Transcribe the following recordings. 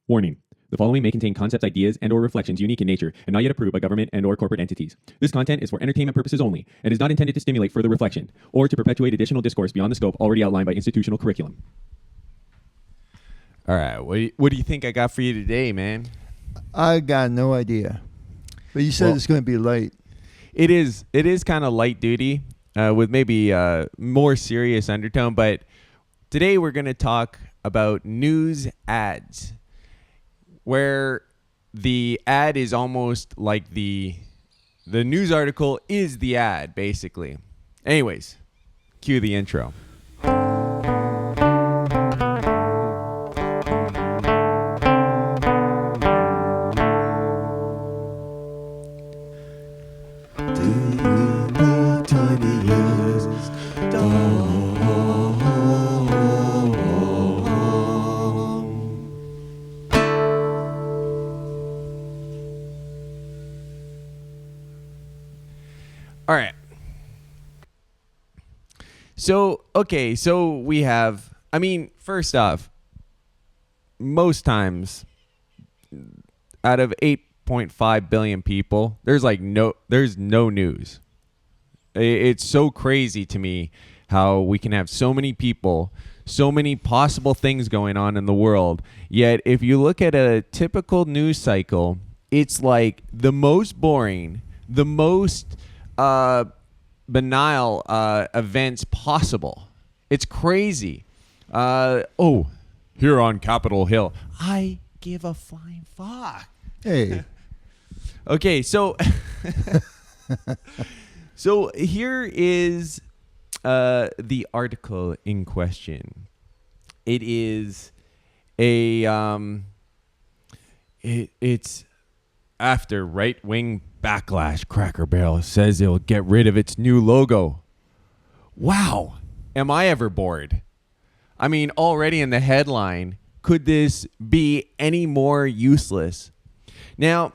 Warning. The following may contain concepts, ideas, and/or reflections unique in nature and not yet approved by government and/or corporate entities. This content is for entertainment purposes only and is not intended to stimulate further reflection or to perpetuate additional discourse beyond the scope already outlined by institutional curriculum. All right, what do you think I got for you today, man? I got no idea. But you said it's going to be light. It is kind of light duty with maybe a more serious undertone, but today we're going to talk about news ads, where the ad is almost like the news article is the ad, basically. Anyways, cue the intro. All right. So we have, first off, most times out of 8.5 billion people, there's no news. It's so crazy to me how we can have so many people, so many possible things going on in the world. Yet if you look at a typical news cycle, it's like the most boring, the most banal events possible. It's crazy. Here on Capitol Hill, I give a flying fuck. Hey. Okay, so so here is the article in question. It is it's after right-wing backlash, Crackle Barrel says it'll get rid of its new logo. Wow, am I ever bored? I mean, already in the headline, could this be any more useless? Now,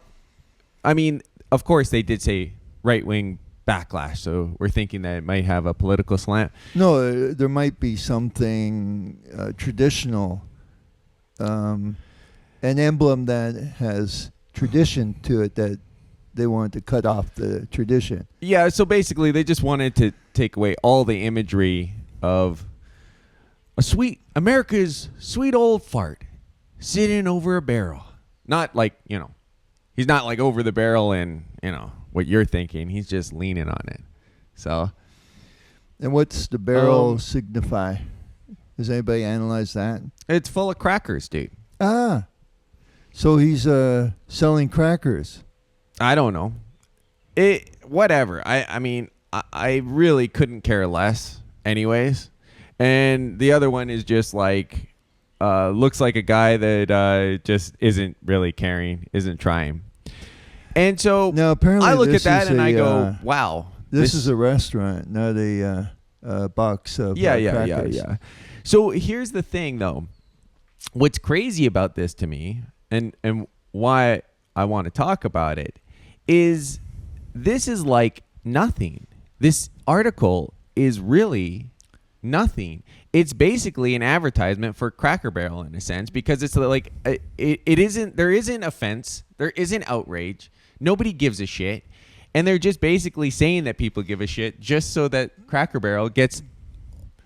I mean, of course they did say right-wing backlash, so we're thinking that it might have a political slant. No, there might be something traditional, an emblem that has tradition to it that they wanted to cut off the tradition. Yeah, so basically they just wanted to take away all the imagery of America's sweet old fart sitting over a barrel. Not like, he's not like over the barrel and, what you're thinking. He's just leaning on it. So. And what's the barrel signify? Has anybody analyzed that? It's full of crackers, dude. Ah. So he's selling crackers. I don't know. Whatever. I really couldn't care less anyways. And the other one is just like, looks like a guy that just isn't really caring, isn't trying. And so now, apparently I look at that and I go, wow. This is a restaurant, not a box of crackers. Yeah. So here's the thing, though. What's crazy about this to me and why I want to talk about it is this is like nothing. This article is really nothing. It's basically an advertisement for Crackle Barrel in a sense, because it's like it isn't. There isn't offense. There isn't outrage. Nobody gives a shit, and they're just basically saying that people give a shit just so that Crackle Barrel gets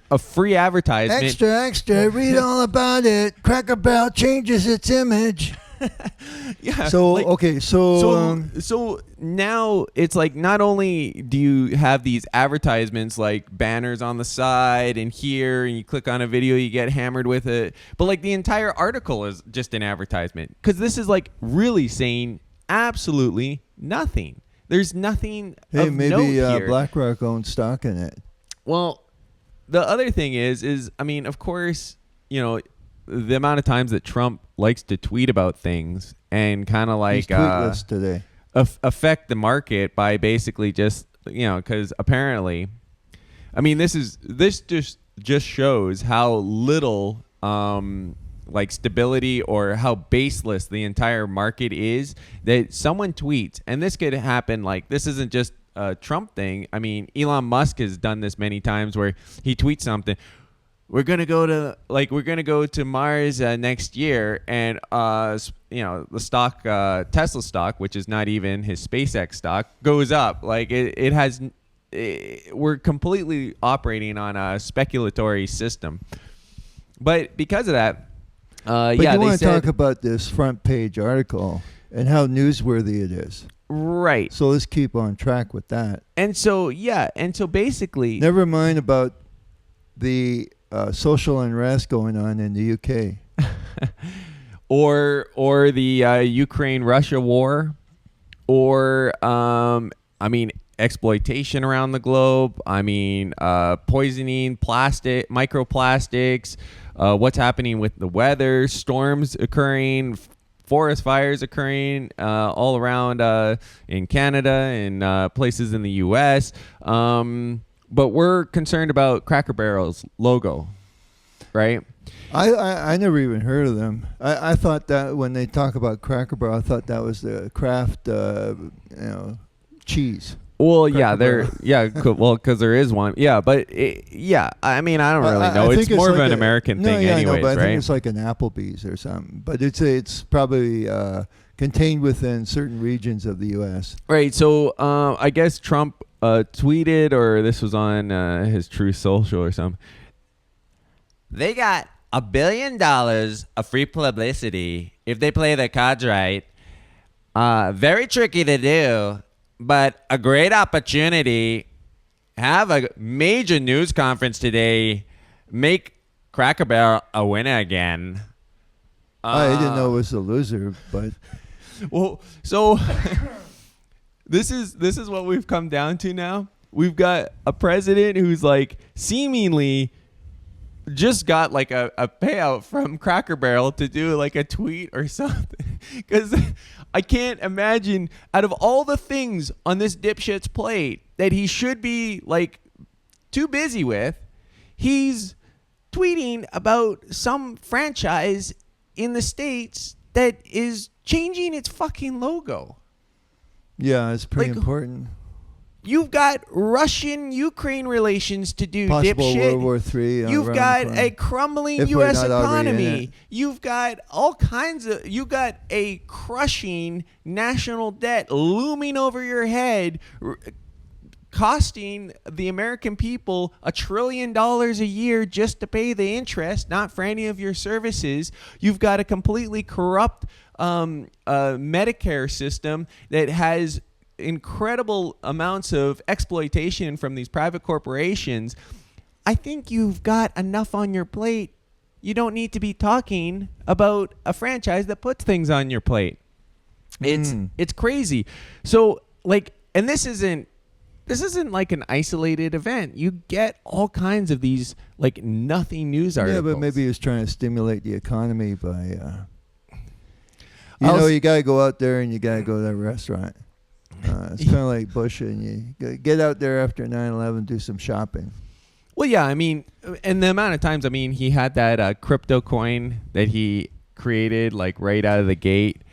a free advertisement. Extra, read all about it. Crackle Barrel changes its image. Yeah. So now it's like not only do you have these advertisements like banners on the side and here, and you click on a video, you get hammered with it, but like the entire article is just an advertisement, because this is like really saying absolutely nothing. There's nothing. Hey, of maybe note here. BlackRock owns stock in it. Well, the other thing is of course, the amount of times that Trump likes to tweet about things and kind of like He's tweetless today. Affect the market by basically just, because apparently, this just shows how little like stability or how baseless the entire market is, that someone tweets, and this could happen. Like, this isn't just a Trump thing. I mean, Elon Musk has done this many times where he tweets something. we're gonna go to Mars next year, and the stock, Tesla stock, which is not even his SpaceX stock, goes up. Like we're completely operating on a speculatory system. But because of that, But you want to talk about this front page article and how newsworthy it is. Right. So let's keep on track with that. And so basically, never mind about the social unrest going on in the UK. or the Ukraine-Russia war, or exploitation around the globe. Poisoning, microplastics, what's happening with the weather, storms occurring, forest fires occurring all around in Canada and places in the U.S. But we're concerned about Cracker Barrel's logo, right? I never even heard of them. I thought that when they talk about Cracker Barrel, I thought that was the Kraft, cheese. Well, Cracker Barrel. Well, because there is one. Yeah, but I don't really know. It's more of an American thing, anyways, I know, but I right? think it's like an Applebee's or something. But it's probably contained within certain regions of the U.S. Right. So I guess Trump tweeted, or this was on his Truth Social or something. They got $1 billion of free publicity if they play their cards right. Very tricky to do, but a great opportunity. Have a major news conference today. Make Cracker Barrel a winner again. I didn't know it was a loser, but well, so this is what we've come down to now. We've got a president who's like seemingly just got like a payout from Cracker Barrel to do like a tweet or something. Because I can't imagine, out of all the things on this dipshit's plate that he should be like too busy with, he's tweeting about some franchise in the States that is changing its fucking logo. Yeah, it's pretty Like, important. You've got Russian-Ukraine relations to do, Possible dipshit. World War III. You've around got the corner. a crumbling If we're U.S. not already in economy. it. You've got all kinds of. You got a crushing national debt looming over your head, costing the American people $1 trillion a year just to pay the interest, not for any of your services. You've got a completely corrupt Medicare system that has incredible amounts of exploitation from these private corporations. I think you've got enough on your plate. You don't need to be talking about a franchise that puts things on your plate. It's crazy. So and this isn't like an isolated event. You get all kinds of these like nothing news articles. Yeah, but maybe he was trying to stimulate the economy by you got to go out there and you got to go to that restaurant. It's kind of like Bush, and you get out there after 9/11, do some shopping. Well, yeah, and the amount of times, he had that crypto coin that he created like right out of the gate,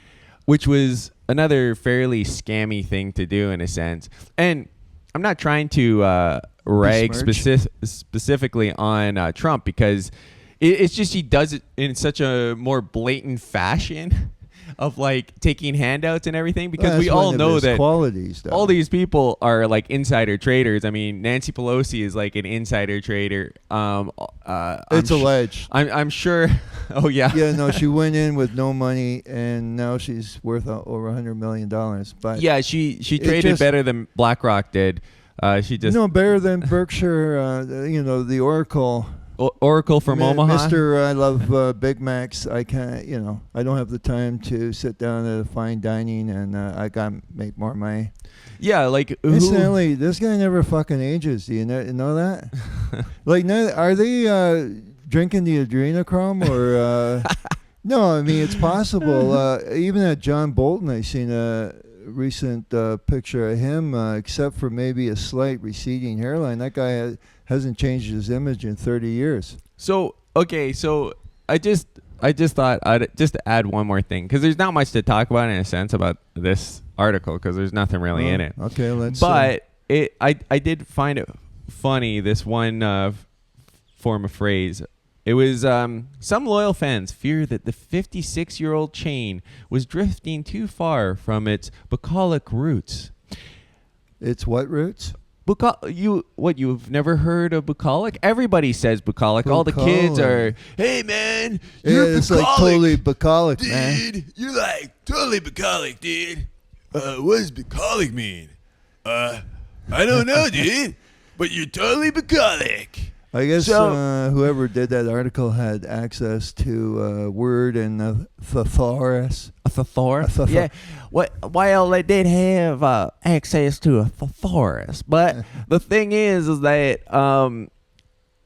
which was another fairly scammy thing to do in a sense. And I'm not trying to rag specifically on Trump, because it's just he does it in such a more blatant fashion of like taking handouts and everything, because we all know that qualities, all these people are like insider traders. Nancy Pelosi is like an insider trader. It's alleged. I'm sure. Oh yeah. Yeah, no, she went in with no money, and now she's worth over $100 million. But yeah, she traded better than BlackRock did. She just better than Berkshire. The Oracle from Omaha. Mr. I love Big Macs. I can't, I don't have the time to sit down at a fine dining, and I got to make more money. Yeah, like incidentally, this guy never fucking ages. Do you know that? Like, are they drinking the adrenochrome or? No, it's possible. Even at John Bolton, I seen a recent picture of him, except for maybe a slight receding hairline. That guy hasn't changed his image in 30 years. So I just thought I'd just add one more thing, because there's not much to talk about in a sense about this article, because there's nothing really in it. Okay, let's. But I did find it funny, this one form a phrase. It was some loyal fans fear that the 56-year-old chain was drifting too far from its bucolic roots. It's what roots? You've never heard of bucolic? Everybody says bucolic. All the kids are, hey man, you're it's bucolic, like totally bucolic, dude. man. You're like totally bucolic, dude. What does bucolic mean? I don't know, dude. But you're totally bucolic. I guess So- whoever did that article had access to Word and the thesaurus. A thesaurus? A thesaurus. Yeah. Well, they did have access to a thesaurus. But the thing is that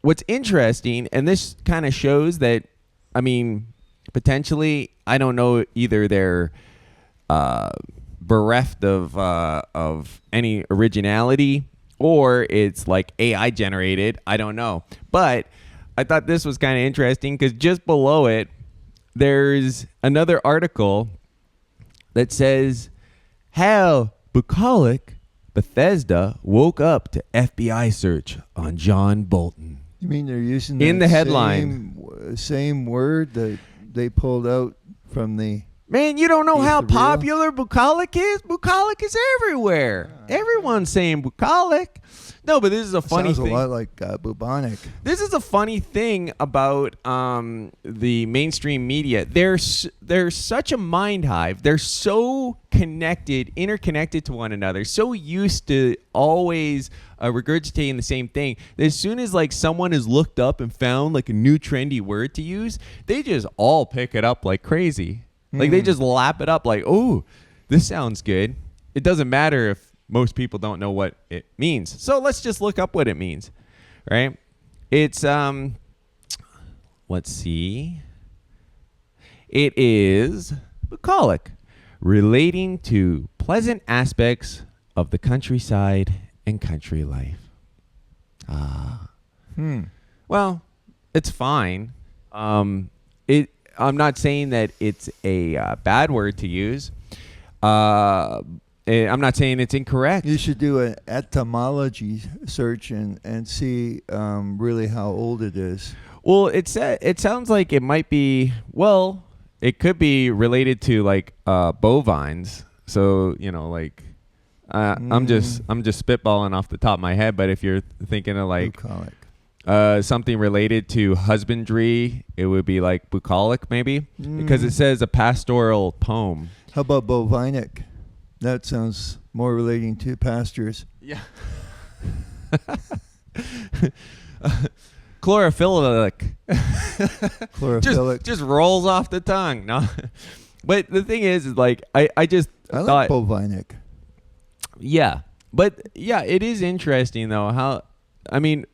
what's interesting, and this kind of shows that, I mean, potentially, I don't know, either they're bereft of any originality, or it's like AI generated. I don't know. But I thought this was kind of interesting because just below it, there's another article that says how bucolic Bethesda woke up to FBI search on John Bolton. You mean they're using In that the headline. same word that they pulled out from the... Man, you don't know Is how it real? popular bucolic is? Bucolic is everywhere. Everyone's saying bucolic. No, but this is a funny Sounds thing. a lot like bubonic. This is a funny thing about the mainstream media. They're such a mind hive. They're so connected, interconnected to one another, so used to always regurgitating the same thing. That as soon as like someone has looked up and found like a new trendy word to use, they just all pick it up like crazy. Like they just lap it up like, oh, this sounds good. It doesn't matter if most people don't know what it means. So let's just look up what it means, right? It's, let's see. It is bucolic, relating to pleasant aspects of the countryside and country life. Well, it's fine. I'm not saying that it's a bad word to use. I'm not saying it's incorrect. You should do an etymology search and see really how old it is. Well, it sounds like it might be. Well, it could be related to like bovines. So like, I'm just spitballing off the top of my head. But if you're thinking of like Bucolic. something related to husbandry, it would be like bucolic maybe, because it says a pastoral poem. How about bovinic? That sounds more relating to pastures. Yeah. Chlorophyllilic. Chlorophylllic. just rolls off the tongue. No. But the thing is like I just I thought like bovinic. yeah. But yeah, it is interesting though how, I mean,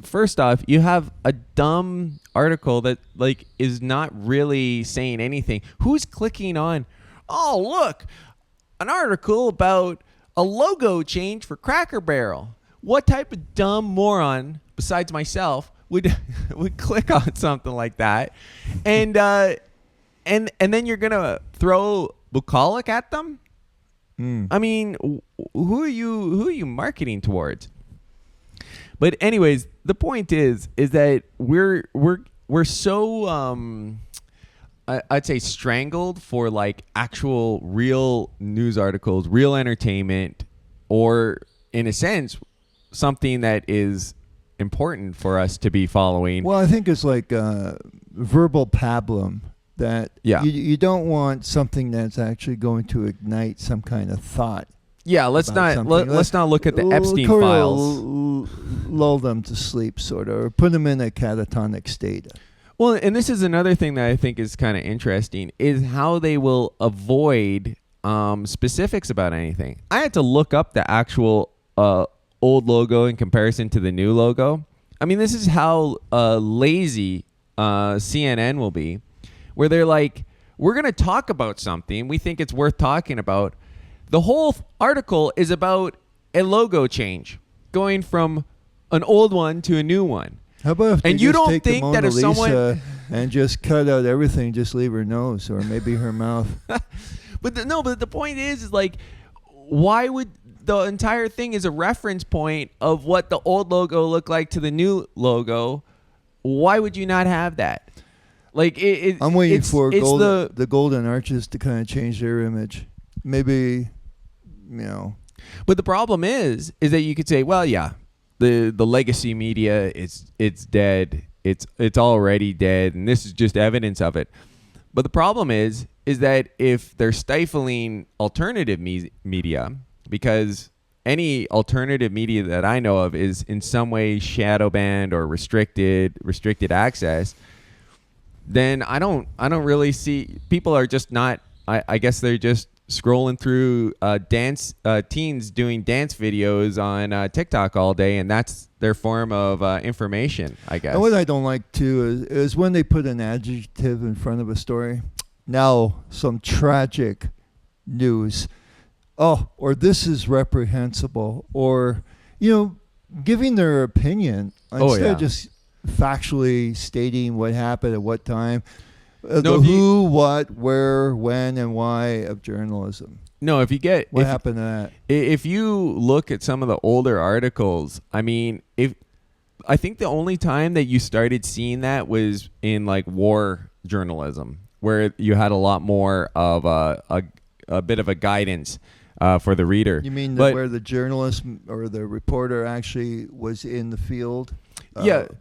first off, you have a dumb article that like is not really saying anything. Who's clicking on, oh look, an article about a logo change for Cracker Barrel? What type of dumb moron besides myself would click on something like that? And then you're gonna throw bucolic at them? I mean, who are you marketing towards? But anyways, the point is that we're so I'd say strangled for like actual real news articles, real entertainment, or in a sense something that is important for us to be following. Well, I think it's like verbal pablum that you don't want something that's actually going to ignite some kind of thought. Yeah, let's not look at the Epstein files. Lull them to sleep, sort of, or put them in a catatonic state. Well, and this is another thing that I think is kind of interesting, is how they will avoid specifics about anything. I had to look up the actual old logo in comparison to the new logo. I mean, this is how lazy CNN will be, where they're like, we're going to talk about something. We think it's worth talking about. The whole article is about a logo change, going from an old one to a new one. How about if And they you just don't take think the that Mona if someone- Lisa and just cut out everything, just leave her nose or maybe her mouth? But the point is like, why would the entire thing is a reference point of what the old logo looked like to the new logo? why would you not have that? Like I'm waiting it's, for it's the Golden Arches to kind of change their image. Maybe, But the problem is that you could say, well, yeah, the legacy media, it's dead. It's already dead, and this is just evidence of it. But the problem is that if they're stifling alternative media, because any alternative media that I know of is in some way shadow banned or restricted access, then I don't really see, people are just not, I guess they're just scrolling through teens doing dance videos on TikTok all day, and that's their form of information, I guess. And what I don't like too is when they put an adjective in front of a story. Now, some tragic news. Oh, or this is reprehensible, or giving their opinion instead of just factually stating what happened at what time. The who, what, where, when, and why of journalism. No, if you get what happened to that? If you look at some of the older articles, I mean, I think the only time that you started seeing that was in like war journalism, where you had a lot more of a bit of a guidance for the reader. You mean where the journalist or the reporter actually was in the field?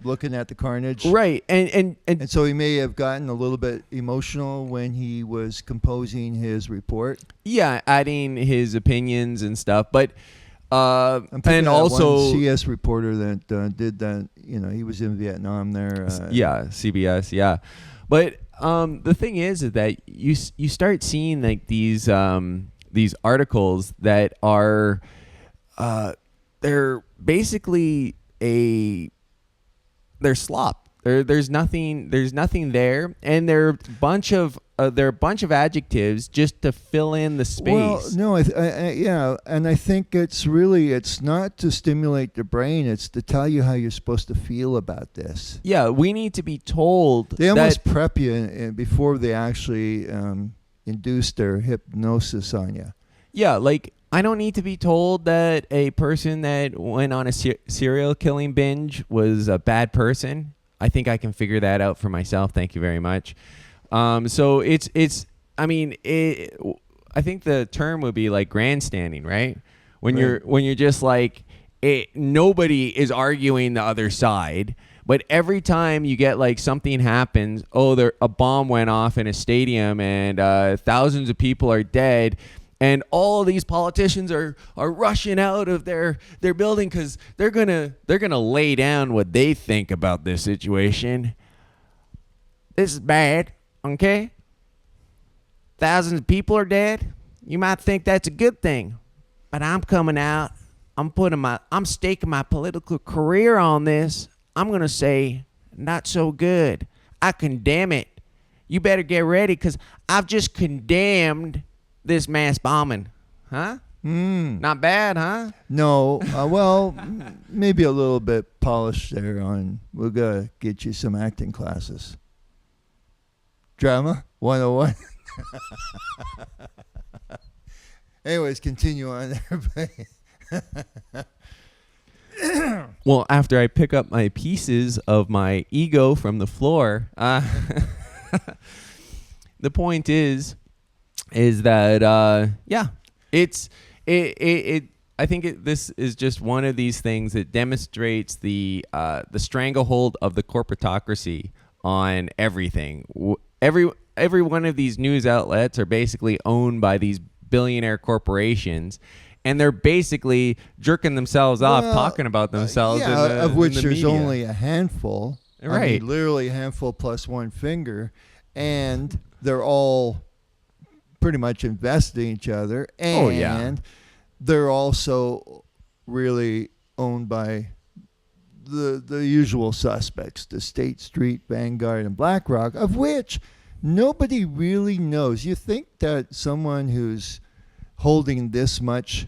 Looking at the carnage, right? And so he may have gotten a little bit emotional when he was composing his report. Yeah, adding his opinions and stuff, but and also one CS reporter that did that. He was in Vietnam there. CBS. Yeah, but the thing is that you start seeing like these articles that are they're basically they're slop. There's nothing there, and they're a bunch of adjectives just to fill in the space. Well, no, and I think it's not to stimulate the brain; it's to tell you how you're supposed to feel about this. Yeah, we need to be told. They almost prep you before they actually induce their hypnosis on you. Yeah, like I don't need to be told that a person that went on a serial killing binge was a bad person. I think I can figure that out for myself. Thank you very much. So I think the term would be like grandstanding, right? When you're just like nobody is arguing the other side, but every time you get like something happens, a bomb went off in a stadium and thousands of people are dead. And all of these politicians are rushing out of their building because they're gonna lay down what they think about this situation. This is bad, okay? Thousands of people are dead. You might think that's a good thing, but I'm coming out. I'm staking my political career on this. I'm gonna say not so good. I condemn it. You better get ready because I've just condemned this mass bombing. Huh? Not bad, huh? No. Well, maybe a little bit polished there on, we're going to get you some acting classes. Drama 101. Anyways, continue on there. Well, after I pick up my pieces of my ego from the floor, the point is that I think this is just one of these things that demonstrates the stranglehold of the corporatocracy on everything. Every one of these news outlets are basically owned by these billionaire corporations, and they're basically jerking themselves off, talking about themselves. Of which in the there's media. only a handful. Right. I mean, literally a handful plus one finger, and they're all pretty much investing in each other, and they're also really owned by the usual suspects, the State Street, Vanguard, and BlackRock, of which nobody really knows. You think that someone who's holding this much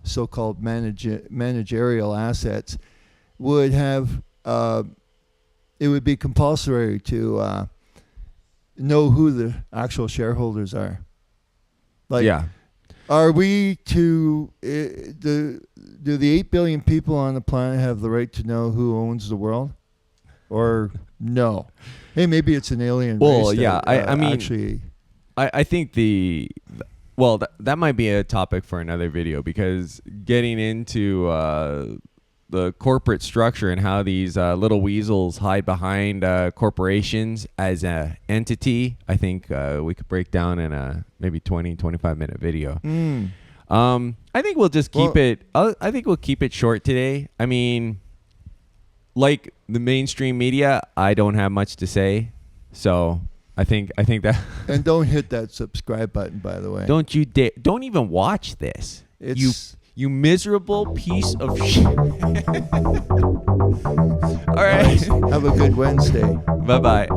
so-called managerial assets would have it would be compulsory to know who the actual shareholders are. Like, are we do the 8 billion people on the planet have the right to know who owns the world? or no? Hey, maybe it's an alien Well, race. yeah, that, I mean, actually, I think that might be a topic for another video, because getting into the corporate structure and how these little weasels hide behind corporations as a entity, I think we could break down in a maybe 20-25 minute video. I think we'll just keep it. I think we'll keep it short today. I mean, like the mainstream media, I don't have much to say, so I think that. and don't hit that subscribe button, by the way. Don't you dare! Don't even watch this. You miserable piece of shit. All right. Have a good Wednesday. Bye bye.